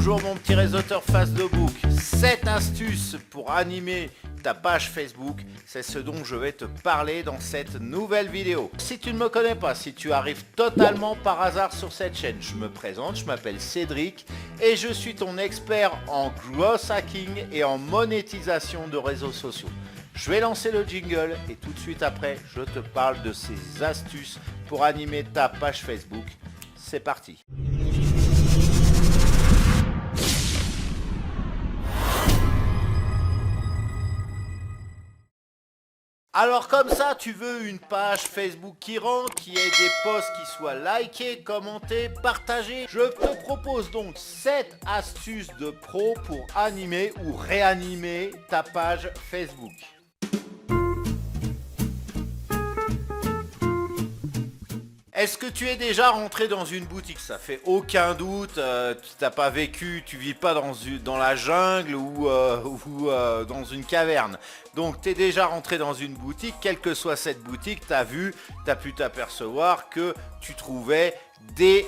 Bonjour mon petit réseauteur face de bouc. 7 astuces pour animer ta page Facebook, c'est ce dont je vais te parler dans cette nouvelle vidéo. Si tu ne me connais pas, si tu arrives totalement par hasard sur cette chaîne, je me présente, je m'appelle Cédric et je suis ton expert en growth hacking et en monétisation de réseaux sociaux. Je vais lancer le jingle et tout de suite après, je te parle de ces astuces pour animer ta page Facebook. C'est parti. Alors comme ça, tu veux une page Facebook qui rentre, qui ait des posts qui soient likés, commentés, partagés. Je te propose donc 7 astuces de pro pour animer ou réanimer ta page Facebook. Est-ce que tu es déjà rentré dans une boutique? Ça fait aucun doute, tu n'as pas vécu, tu vis pas dans la jungle ou dans une caverne. Donc tu es déjà rentré dans une boutique, quelle que soit cette boutique, tu as pu t'apercevoir que tu trouvais des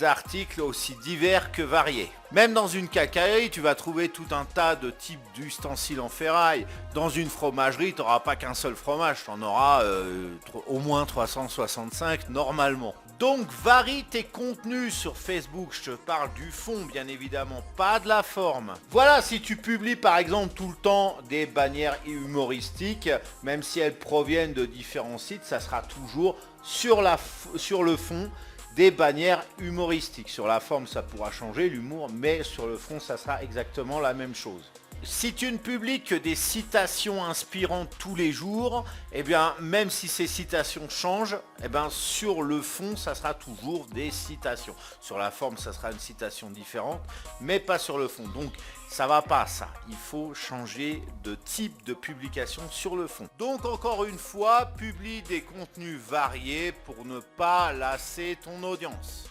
articles aussi divers que variés. Même dans une quincaillerie, tu vas trouver tout un tas de types d'ustensiles en ferraille. Dans une fromagerie, tu n'auras pas qu'un seul fromage, tu en auras au moins 365 normalement. Donc varie tes contenus sur Facebook, je te parle du fond bien évidemment, pas de la forme. Voilà, si tu publies par exemple tout le temps des bannières humoristiques, même si elles proviennent de différents sites, ça sera toujours sur le fond des bannières humoristiques. Sur la forme, ça pourra changer, l'humour, mais sur le fond, ça sera exactement la même chose. Si tu ne publies que des citations inspirantes tous les jours, eh bien, même si ces citations changent, eh bien, sur le fond, ça sera toujours des citations. Sur la forme, ça sera une citation différente, mais pas sur le fond. Donc, ça va pas, ça. Il faut changer de type de publication sur le fond. Donc, encore une fois, publie des contenus variés pour ne pas lasser ton audience.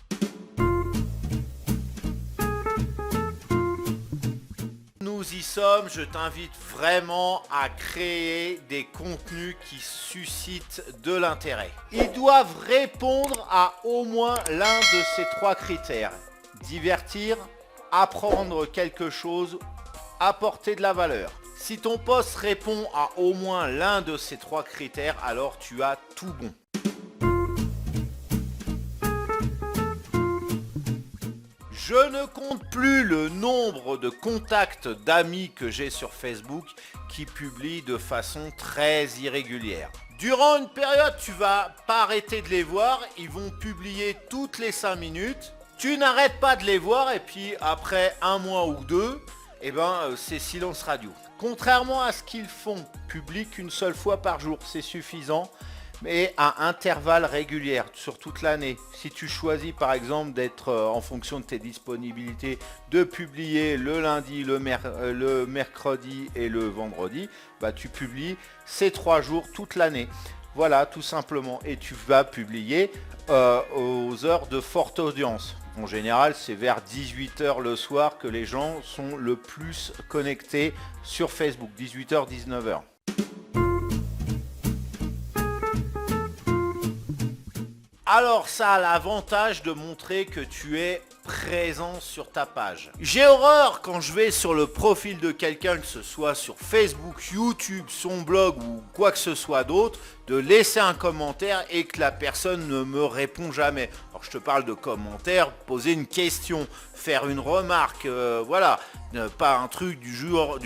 Nous y sommes, je t'invite vraiment à créer des contenus qui suscitent de l'intérêt. Ils doivent répondre à au moins l'un de ces 3 critères. Divertir, apprendre quelque chose, apporter de la valeur. Si ton post répond à au moins l'un de ces 3 critères, alors tu as tout bon. Je ne compte plus le nombre de contacts d'amis que j'ai sur Facebook qui publient de façon très irrégulière. Durant une période, tu vas pas arrêter de les voir, ils vont publier toutes les 5 minutes. Tu n'arrêtes pas de les voir et puis après 1 mois ou 2, c'est silence radio. Contrairement à ce qu'ils font, publient qu'une seule fois par jour, c'est suffisant. Mais à intervalles réguliers sur toute l'année. Si tu choisis par exemple d'être en fonction de tes disponibilités, de publier le lundi, le mercredi et le vendredi, tu publies ces 3 jours toute l'année. Voilà, tout simplement. Et tu vas publier aux heures de forte audience. En général, c'est vers 18h le soir que les gens sont le plus connectés sur Facebook. 18h, 19h. Alors ça a l'avantage de montrer que tu es présent sur ta page. J'ai horreur quand je vais sur le profil de quelqu'un, que ce soit sur Facebook, YouTube, son blog ou quoi que ce soit d'autre, de laisser un commentaire et que la personne ne me répond jamais. Alors je te parle de commentaires, poser une question, faire une remarque, voilà, pas un truc du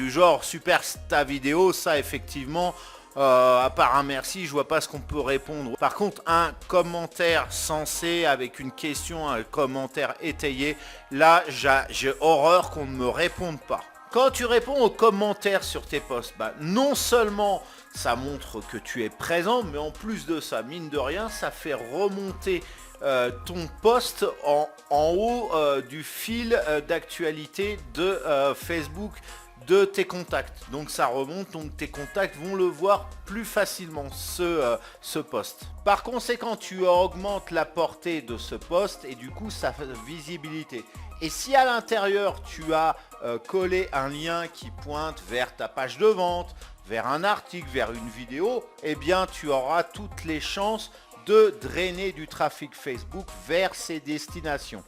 genre super ta vidéo, ça effectivement. À part un merci, je vois pas ce qu'on peut répondre. Par contre, un commentaire sensé avec une question, un commentaire étayé, là, j'ai horreur qu'on ne me réponde pas. Quand tu réponds aux commentaires sur tes posts, non seulement ça montre que tu es présent, mais en plus de ça, mine de rien, ça fait remonter ton post en haut du fil d'actualité de Facebook, de tes contacts. Donc ça remonte, donc tes contacts vont le voir plus facilement ce post. Par conséquent, tu augmentes la portée de ce post et du coup sa visibilité. Et si à l'intérieur tu as collé un lien qui pointe vers ta page de vente, vers un article, vers une vidéo, eh bien tu auras toutes les chances de drainer du trafic Facebook vers ces destinations.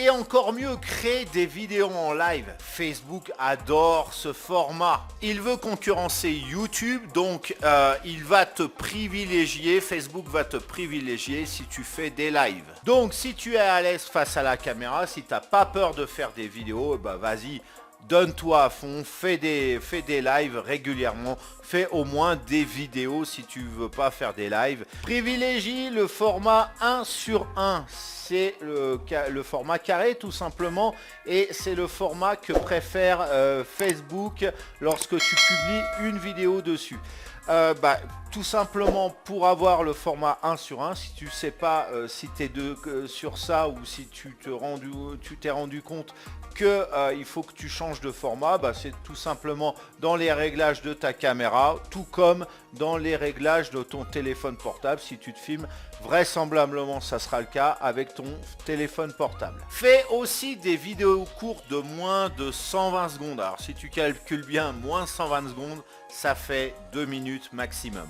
Et encore mieux, créer des vidéos en live. Facebook adore ce format. Il veut concurrencer YouTube, donc il va te privilégier, Facebook va te privilégier si tu fais des lives. Donc si tu es à l'aise face à la caméra, si tu n'as pas peur de faire des vidéos, bah vas-y, donne-toi à fond, fais des lives régulièrement, fais au moins des vidéos si tu veux pas faire des lives. Privilégie le format 1 sur 1, c'est le format carré tout simplement, et c'est le format que préfère Facebook lorsque tu publies une vidéo dessus. Tout simplement pour avoir le format 1 sur 1, si tu sais pas si tu es sur ça ou si tu t'es rendu compte que il faut que tu changes de format, c'est tout simplement dans les réglages de ta caméra, tout comme dans les réglages de ton téléphone portable. Si tu te filmes, vraisemblablement ça sera le cas avec ton téléphone portable. Fais aussi des vidéos courtes de moins de 120 secondes. Alors si tu calcules bien, moins 120 secondes, ça fait 2 minutes maximum.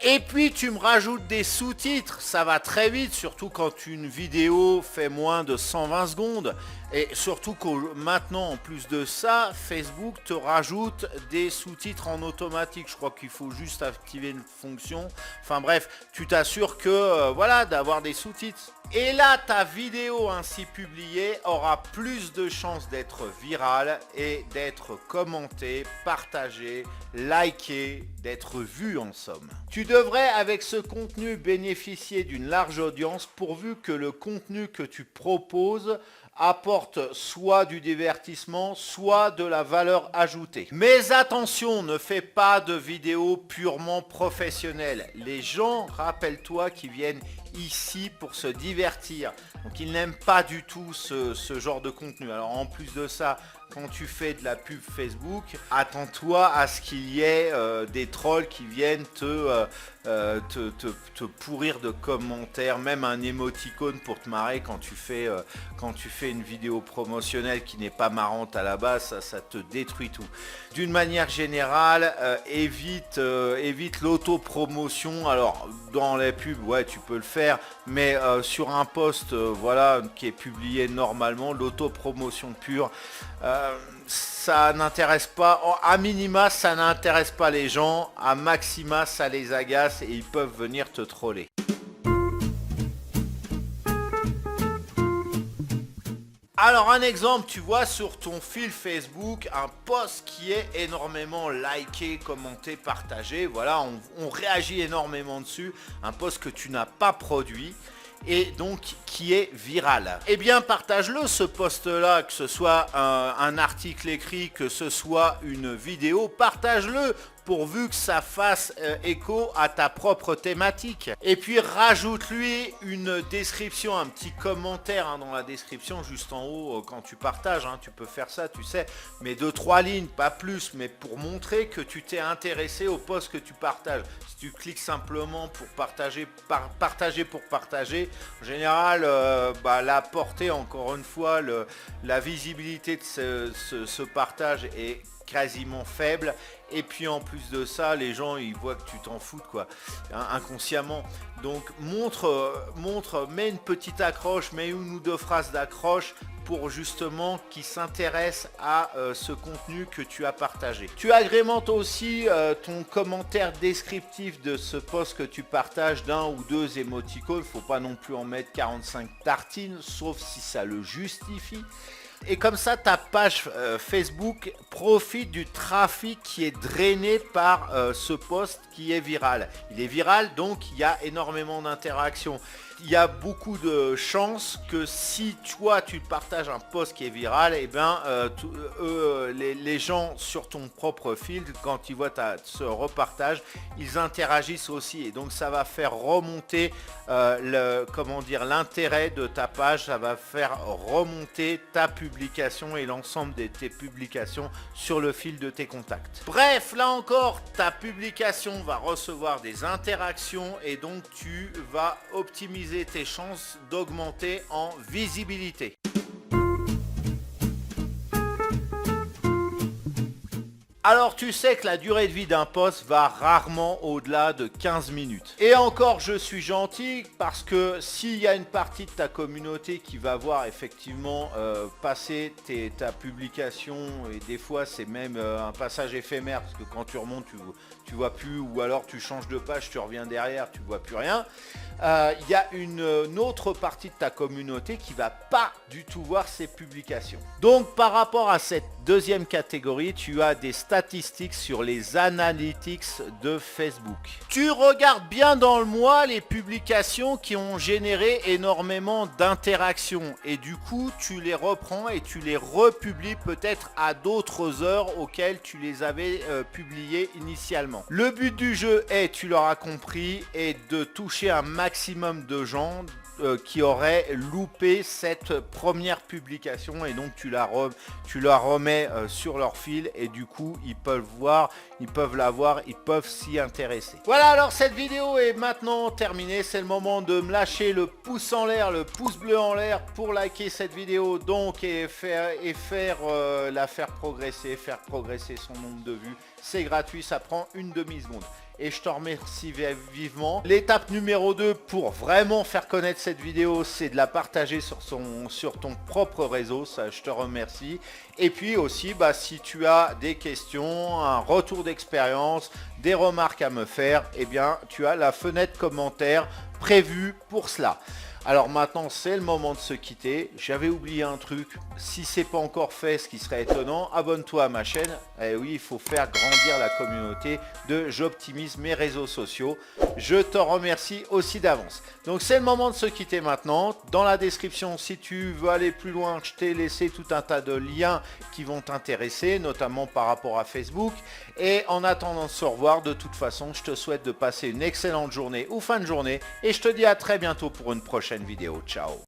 Et puis tu me rajoutes des sous-titres, ça va très vite, surtout quand une vidéo fait moins de 120 secondes. Et surtout que maintenant, en plus de ça, Facebook te rajoute des sous-titres en automatique. Je crois qu'il faut juste activer une fonction. Enfin bref, tu t'assures que voilà, d'avoir des sous-titres. Et là, ta vidéo ainsi publiée aura plus de chances d'être virale et d'être commentée, partagée, likée, d'être vue en somme. Tu devrais avec ce contenu bénéficier d'une large audience pourvu que le contenu que tu proposes apporte soit du divertissement, soit de la valeur ajoutée. Mais attention, ne fais pas de vidéos purement professionnelles. Les gens, rappelle-toi, qui viennent ici pour se divertir. Donc ils n'aiment pas du tout ce genre de contenu. Alors en plus de ça, quand tu fais de la pub Facebook, attends-toi à ce qu'il y ait des trolls qui viennent te pourrir de commentaires, même un émoticône pour te marrer quand tu fais une vidéo promotionnelle qui n'est pas marrante à la base, ça te détruit tout. D'une manière générale, évite l'autopromotion. Alors dans les pubs, ouais, tu peux le faire, mais sur un post voilà, qui est publié normalement, l'autopromotion pure, ça n'intéresse pas, à minima ça n'intéresse pas les gens, à maxima ça les agace et ils peuvent venir te troller. Alors un exemple, tu vois sur ton fil Facebook un post qui est énormément liké, commenté, partagé, voilà, on réagit énormément dessus, un post que tu n'as pas produit et donc qui est viral. Eh bien partage-le ce post-là, que ce soit un article écrit, que ce soit une vidéo, partage-le pourvu que ça fasse écho à ta propre thématique. Et puis rajoute-lui une description, un petit commentaire dans la description juste en haut quand tu partages, tu peux faire ça, tu sais, mais 2-3 lignes, pas plus, mais pour montrer que tu t'es intéressé au post que tu partages. Si tu cliques simplement pour partager, pour partager, en général, la portée, encore une fois, la visibilité de ce partage est quasiment faible, et puis en plus de ça les gens ils voient que tu t'en fous quoi, inconsciemment. Donc mets une petite accroche, mets une ou deux phrases d'accroche pour justement qu'ils s'intéressent à ce contenu que tu as partagé. Tu agrémentes aussi ton commentaire descriptif de ce post que tu partages d'un ou deux émoticônes, faut pas non plus en mettre 45 tartines, sauf si ça le justifie. Et comme ça, ta page Facebook profite du trafic qui est drainé par ce post qui est viral. Il est viral, donc il y a énormément d'interactions. Il y a beaucoup de chances que si toi tu partages un post qui est viral, et les gens sur ton propre fil, quand ils voient ce repartage, ils interagissent aussi, et donc ça va faire remonter l'intérêt de ta page, ça va faire remonter ta publication et l'ensemble de tes publications sur le fil de tes contacts. Bref, là encore, ta publication va recevoir des interactions et donc tu vas optimiser tes chances d'augmenter en visibilité. Alors tu sais que la durée de vie d'un post va rarement au-delà de 15 minutes. Et encore je suis gentil parce que s'il y a une partie de ta communauté qui va voir effectivement passer ta publication, et des fois c'est même un passage éphémère parce que quand tu remontes tu vois plus, ou alors tu changes de page, tu reviens derrière, tu vois plus rien. Il y a une autre partie de ta communauté qui va pas du tout voir ces publications. Donc par rapport à cette deuxième catégorie, tu as des statistiques sur les analytics de Facebook. Tu regardes bien dans le mois les publications qui ont généré énormément d'interactions et du coup tu les reprends et tu les republies peut-être à d'autres heures auxquelles tu les avais publiées initialement. Le but du jeu est, tu l'auras compris, est de toucher un maximum de gens qui auraient loupé cette première publication, et donc tu la remets sur leur fil et du coup ils peuvent la voir, ils peuvent s'y intéresser. Voilà, alors cette vidéo est maintenant terminée. C'est le moment de me lâcher le pouce en l'air, le pouce bleu en l'air pour liker cette vidéo donc et faire progresser son nombre de vues. C'est gratuit, ça prend une demi-seconde. Et je te remercie vivement. L'étape numéro 2 pour vraiment faire connaître cette vidéo, c'est de la partager sur ton propre réseau. Ça, je te remercie. Et puis aussi, si tu as des questions, un retour d'expérience, des remarques à me faire, eh bien, tu as la fenêtre commentaire prévue pour cela. Alors maintenant c'est le moment de se quitter. J'avais oublié un truc, si c'est pas encore fait, ce qui serait étonnant, abonne-toi à ma chaîne. Et oui, il faut faire grandir la communauté de J'optimise mes réseaux sociaux. Je te remercie aussi d'avance. Donc c'est le moment de se quitter maintenant. Dans la description, si tu veux aller plus loin, je t'ai laissé tout un tas de liens qui vont t'intéresser, notamment par rapport à Facebook. Et en attendant de se revoir, de toute façon, je te souhaite de passer une excellente journée ou fin de journée. Et je te dis à très bientôt pour une prochaine vidéo. Ciao.